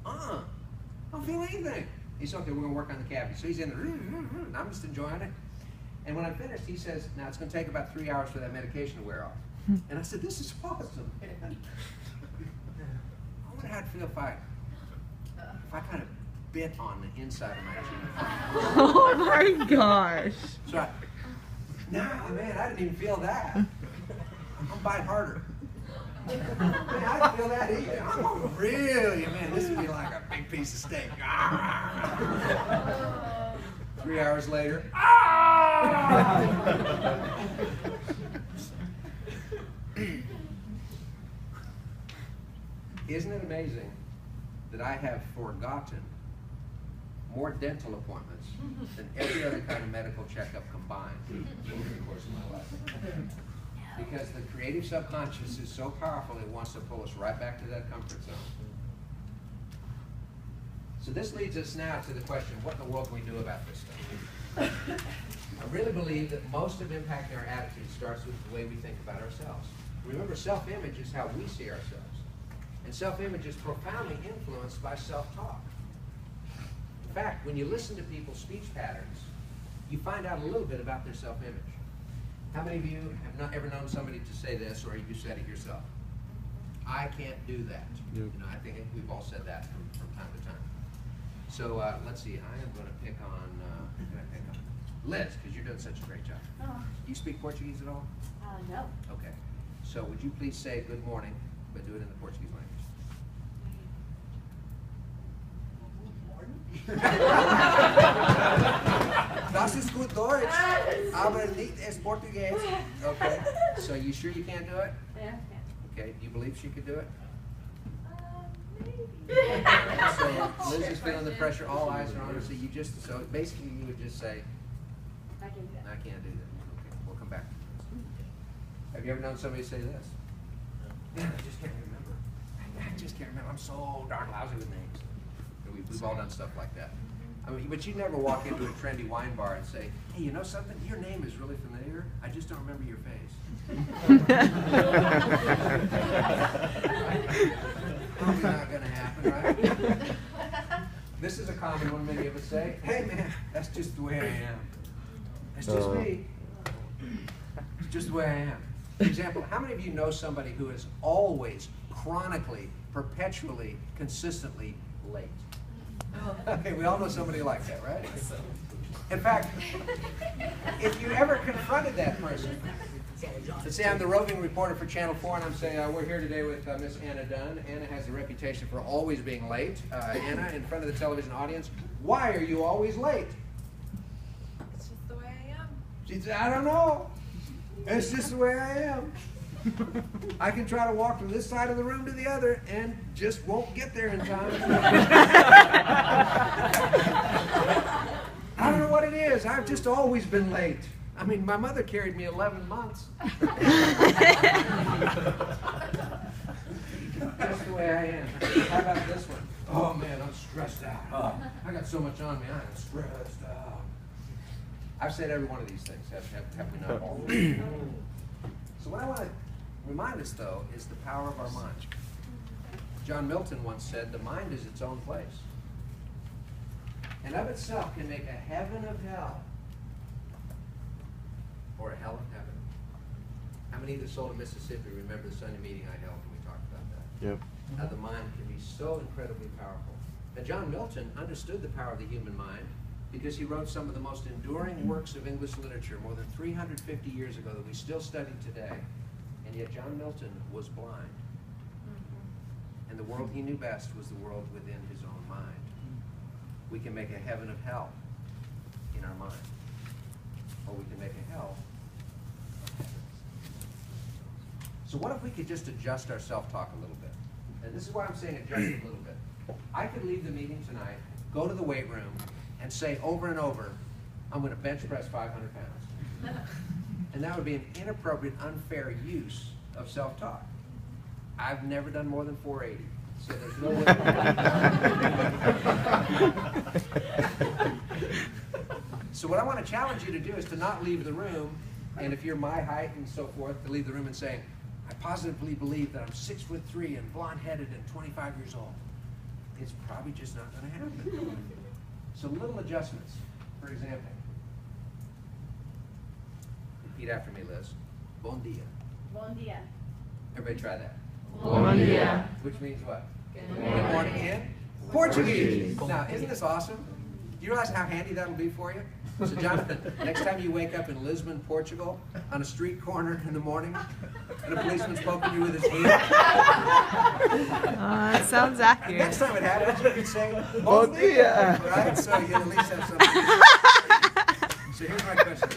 I don't feel anything. He said, okay, we're going to work on the cavity. So he's in there, and I'm just enjoying it. And when I'm finished, he says, now it's going to take about 3 hours for that medication to wear off. And I said, this is awesome, man. I wonder how it'd feel if I kind of bit on the inside of my cheek. Oh my gosh. So nah, man, I didn't even feel that. I'm biting harder. Man, I didn't feel that either. I'm really, man, this would be like a big piece of steak. 3 hours later, Isn't it amazing that I have forgotten more dental appointments than every other kind of medical checkup combined over the course of my life? Because the creative subconscious is so powerful, it wants to pull us right back to that comfort zone. So this leads us now to the question, what in the world can we do about this stuff? I really believe that most of impacting our attitude starts with the way we think about ourselves. Remember, self-image is how we see ourselves. And self-image is profoundly influenced by self-talk. In fact, when you listen to people's speech patterns, you find out a little bit about their self-image. How many of you have not ever known somebody to say this, or you said it yourself? I can't do that. Yep. You know, I think we've all said that from time to time. So let's see. I am going to pick on. Who can I pick on? Liz, because you're doing such a great job. Oh. Do you speak Portuguese at all? No. Okay. So would you please say good morning, but do it in the Portuguese language? Das ist gut Deutsch, aber nicht es Portuguese. Okay, so you sure you can't do it? Yeah. Okay, do you believe she could do it? Maybe. So Liz is feeling the pressure, all eyes are on her, so so basically you would just say, I can do that. I can't do that. Okay, we'll come back to this. Have you ever known somebody say this? Yeah, I just can't remember. I just can't remember. I'm so darn lousy with names. We've all done stuff like that. I mean, but you never walk into a trendy wine bar and say, hey, you know something? Your name is really familiar. I just don't remember your face. Probably not going to happen, right? This is a common one many of us say, hey, man, that's just the way I am. That's just me. It's just the way I am. For example, how many of you know somebody who is always, chronically, perpetually, consistently late? Okay, we all know somebody like that, right? In fact, if you ever confronted that person, let's say I'm the roving reporter for Channel 4 and I'm saying we're here today with Miss Anna Dunn. Anna has a reputation for always being late. Anna, in front of the television audience, why are you always late? It's just the way I am. She said, I don't know. It's just the way I am. I can try to walk from this side of the room to the other and just won't get there in time. I don't know what it is. I've just always been late. I mean, my mother carried me 11 months. Just the way I am. How about this one? Oh man, I'm stressed out. Oh, I got so much on me. I am stressed out. I've said every one of these things. Have we not all? So what I want to remind us, though, is the power of our mind. John Milton once said, the mind is its own place, and of itself can make a heaven of hell or a hell of heaven. How many of the soul of Mississippi remember the Sunday meeting I held when we talked about that? Yep. How the mind can be so incredibly powerful. Now, John Milton understood the power of the human mind because he wrote some of the most enduring works of English literature more than 350 years ago that we still study today. And yet John Milton was blind. And the world he knew best was the world within his own mind. We can make a heaven of hell in our mind. Or we can make a hell of heaven. So what if we could just adjust our self-talk a little bit? And this is why I'm saying adjust a little bit. I could leave the meeting tonight, go to the weight room, and say over and over, I'm going to bench press 500 pounds. And that would be an inappropriate, unfair use of self-talk. I've never done more than 480, so there's no way. So what I want to challenge you to do is to not leave the room, and if you're my height and so forth, to leave the room and say, I positively believe that I'm 6'3" and blonde-headed and 25 years old. it's probably just not going to happen. So little adjustments. For example, repeat after me, Liz. Bon dia. Bon dia. Everybody try that. Bon dia. Which means what? Good Good morning in Portuguese. Now, isn't this awesome? Do you realize how handy that'll be for you? So, Jonathan, next time you wake up in Lisbon, Portugal, on a street corner in the morning, and a policeman's poking you with his heel, That sounds the accurate. next time it happens, you can say, Bon dia. right? So you at least have something. So here's my question.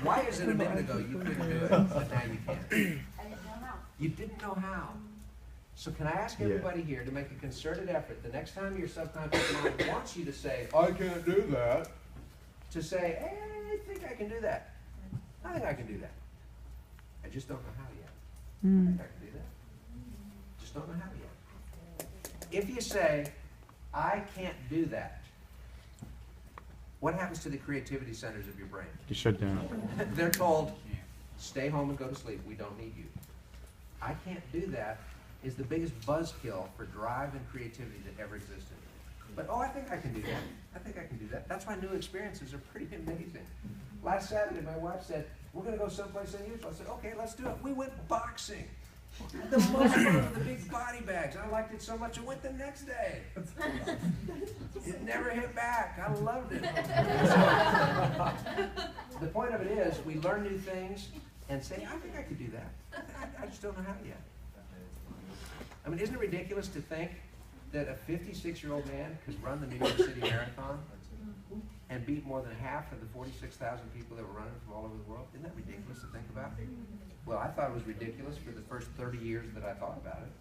Why is it a minute ago you couldn't do it, but now you can? I didn't know how. You didn't know how. So can I ask everybody here to make a concerted effort, the next time your subconscious mind wants you to say, I can't do that, to say, hey, I think I can do that. I think I can do that. I just don't know how yet. I think I can do that. Just don't know how yet. If you say, I can't do that, what happens to the creativity centers of your brain? You shut down. They're told, stay home and go to sleep. We don't need you. I can't do that is the biggest buzzkill for drive and creativity that ever existed. But, oh, I think I can do that. I think I can do that. That's why new experiences are pretty amazing. Last Saturday, my wife said, we're going to go someplace unusual. I said, okay, let's do it. We went boxing. The most fun with the big body bags. I liked it so much, I went the next day. It never hit back. I loved it. So, the point of it is, we learn new things and say, I think I could do that. I just don't know how yet. I mean, isn't it ridiculous to think that a 56-year-old man could run the New York City Marathon and beat more than half of the 46,000 people that were running from all over the world? Isn't that ridiculous to think about? Well, I thought it was ridiculous for the first 30 years that I thought about it.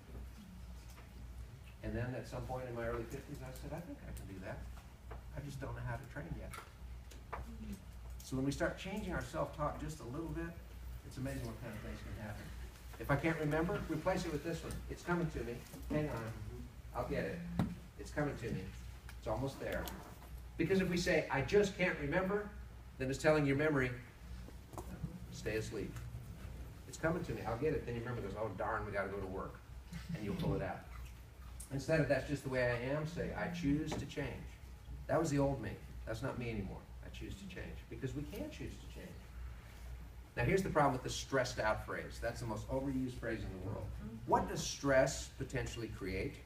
And then at some point in my early 50s, I said, I think I can do that. I just don't know how to train yet. So when we start changing our self-talk just a little bit, it's amazing what kind of things can happen. If I can't remember, replace it with this one. It's coming to me. Hang on. I'll get it. It's coming to me. It's almost there. Because if we say, I just can't remember, then it's telling your memory, stay asleep. It's coming to me. I'll get it. Then your memory goes, oh, darn, we got to go to work. And you'll pull it out. Instead of that's just the way I am, say, I choose to change. That was the old me. That's not me anymore. I choose to change. Because we can choose to change. Now here's the problem with the stressed out phrase. That's the most overused phrase in the world. What does stress potentially create?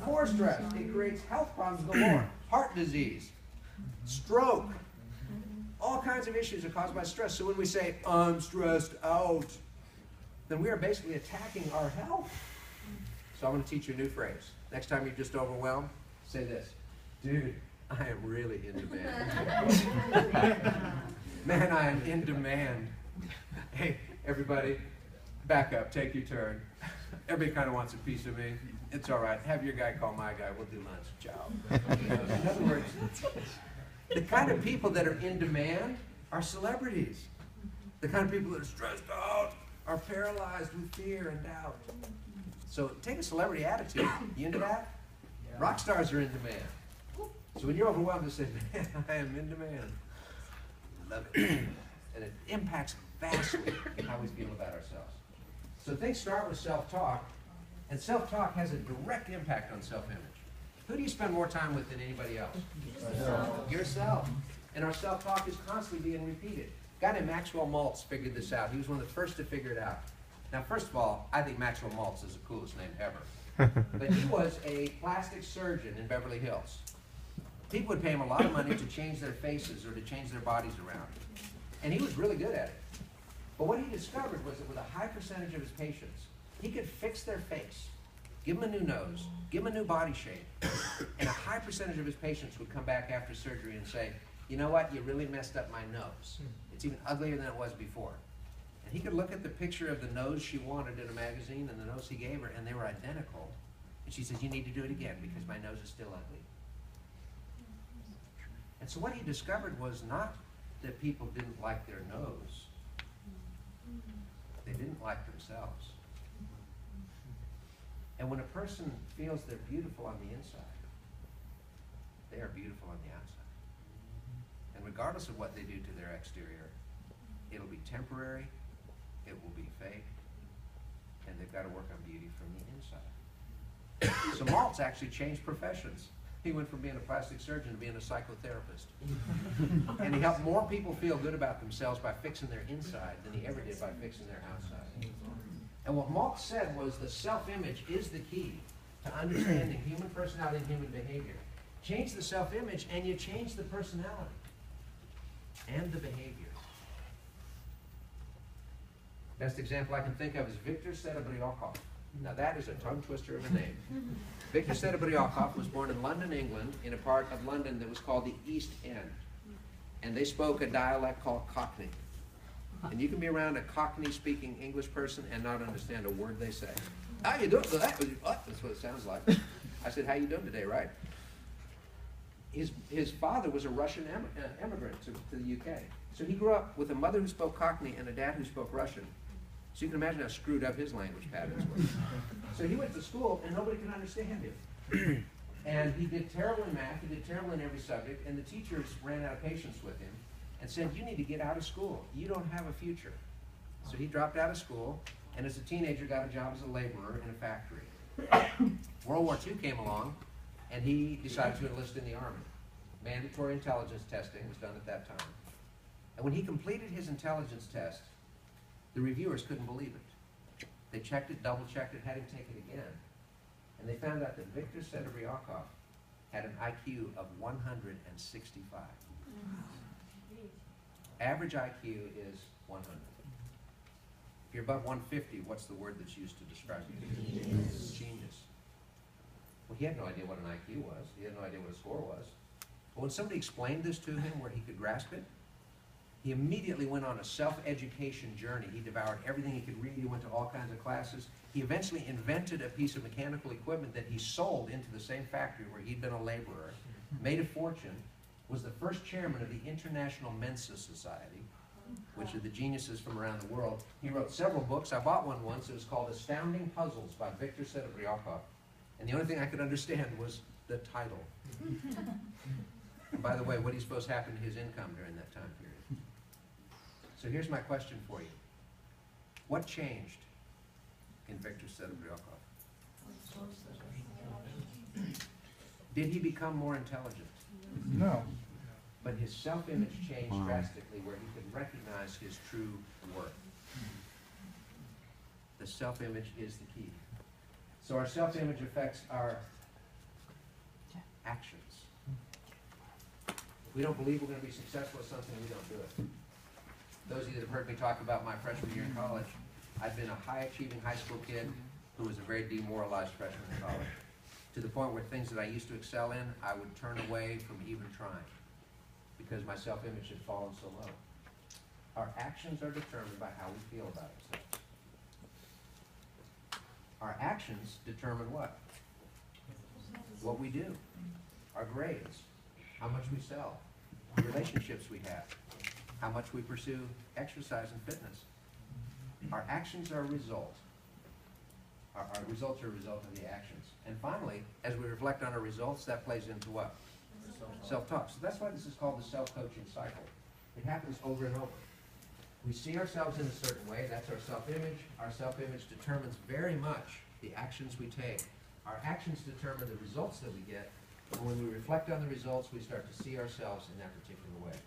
More stress. It creates health problems galore. Heart disease, stroke, all kinds of issues are caused by stress. So when we say, I'm stressed out, then we are basically attacking our health. So I'm going to teach you a new phrase. Next time you're just overwhelmed, say this. Dude, I am really in demand. Man, I am in demand. Hey, everybody, back up, take your turn. Everybody kind of wants a piece of me. It's all right. Have your guy call my guy. We'll do lunch. Ciao. In other words, the kind of people that are in demand are celebrities. The kind of people that are stressed out are paralyzed with fear and doubt. So take a celebrity attitude. You into that? Rock stars are in demand. So when you're overwhelmed, just say, man, I am in demand. Love it. And it impacts vastly how we feel about ourselves. So things start with self-talk, and self-talk has a direct impact on self-image. Who do you spend more time with than anybody else? Yourself. And our self-talk is constantly being repeated. A guy named Maxwell Maltz figured this out. He was one of the first to figure it out. Now, first of all, I think Maxwell Maltz is the coolest name ever. But he was a plastic surgeon in Beverly Hills. People would pay him a lot of money to change their faces or to change their bodies around. And he was really good at it. But what he discovered was that with a high percentage of his patients, he could fix their face, give them a new nose, give them a new body shape, and a high percentage of his patients would come back after surgery and say, you know what, you really messed up my nose. It's even uglier than it was before. And he could look at the picture of the nose she wanted in a magazine and the nose he gave her, and they were identical. And she says, you need to do it again because my nose is still ugly. And so what he discovered was not that people didn't like their nose. They didn't like themselves. And when a person feels they're beautiful on the inside, they are beautiful on the outside. And regardless of what they do to their exterior, it'll be temporary, it will be fake, and they've got to work on beauty from the inside. So Maltz actually changed professions. He went from being a plastic surgeon to being a psychotherapist. And he helped more people feel good about themselves by fixing their inside than he ever did by fixing their outside. And what Maltz said was the self-image is the key to understanding human personality and human behavior. Change the self-image and you change the personality and the behavior. Best example I can think of is Viktor Serebryakov. Now that is a tongue twister of a name. Viktor Serebryakov was born in London, England, in a part of London that was called the East End. And they spoke a dialect called Cockney. And you can be around a Cockney-speaking English person and not understand a word they say. How you doing? That's what it sounds like. I said, how you doing today, right? His father was a Russian immigrant to the UK. So he grew up with a mother who spoke Cockney and a dad who spoke Russian. So you can imagine how screwed up his language patterns were. So he went to school and nobody could understand him. And he did terrible in math, he did terrible in every subject, and the teachers ran out of patience with him and said, you need to get out of school. You don't have a future. So he dropped out of school, and as a teenager got a job as a laborer in a factory. World War II came along, and he decided to enlist in the Army. Mandatory intelligence testing was done at that time. And when he completed his intelligence test, the reviewers couldn't believe it. They checked it, double-checked it, had him take it again. And they found out that Viktor Serebryakov had an IQ of 165. Average IQ is 100. If you're above 150, what's the word that's used to describe you? Genius. Well, he had no idea what an IQ was. He had no idea what a score was. But when somebody explained this to him where he could grasp it, he immediately went on a self-education journey. He devoured everything he could read. He went to all kinds of classes. He eventually invented a piece of mechanical equipment that he sold into the same factory where he'd been a laborer, made a fortune, was the first chairman of the International Mensa Society, which are the geniuses from around the world. He wrote several books. I bought one once. It was called Astounding Puzzles by Viktor Serebryakov. And the only thing I could understand was the title. And by the way, what do you suppose happened to his income during that time period? So here's my question for you. What changed in Viktor Serebryakov? Did he become more intelligent? No. But his self-image changed drastically where he could recognize his true worth. The self-image is the key. So our self-image affects our actions. If we don't believe we're going to be successful at something, we don't do it. Those of you that have heard me talk about my freshman year in college, I've been a high-achieving high school kid who was a very demoralized freshman in college, to the point where things that I used to excel in, I would turn away from even trying because my self-image had fallen so low. Our actions are determined by how we feel about ourselves. Our actions determine what? What we do, our grades, how much we sell, the relationships we have, how much we pursue exercise and fitness. Our actions are a result. Our results are a result of the actions. And finally, as we reflect on our results, that plays into what? Self-talk. So that's why this is called the self-coaching cycle. It happens over and over. We see ourselves in a certain way. That's our self-image. Our self-image determines very much the actions we take. Our actions determine the results that we get. And when we reflect on the results, we start to see ourselves in that particular way.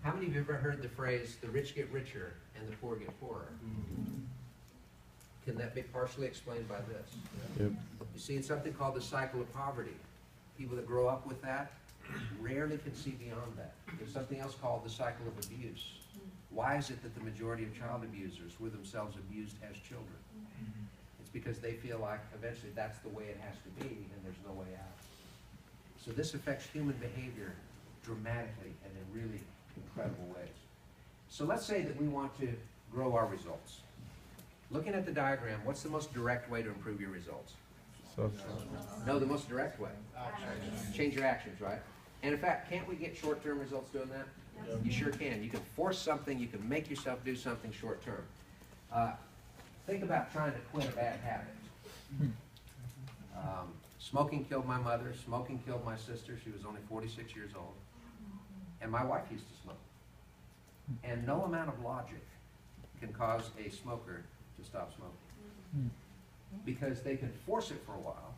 How many of you have ever heard the phrase, the rich get richer and the poor get poorer? Can that be partially explained by this? Yep. You see, it's something called the cycle of poverty. People that grow up with that rarely can see beyond that. There's something else called the cycle of abuse. Why is it that the majority of child abusers were themselves abused as children? It's because they feel like eventually that's the way it has to be and there's no way out. So this affects human behavior dramatically and in really incredible ways. So let's say that we want to grow our results. Looking at the diagram, what's the most direct way to improve your results? No, the most direct way. Change your actions, right? And in fact, can't we get short-term results doing that? You sure can. You can force something, you can make yourself do something short-term. Think about trying to quit a bad habit. Smoking killed my mother, smoking killed my sister. She was only 46 years old. And my wife used to smoke. And no amount of logic can cause a smoker to stop smoking. Because they can force it for a while,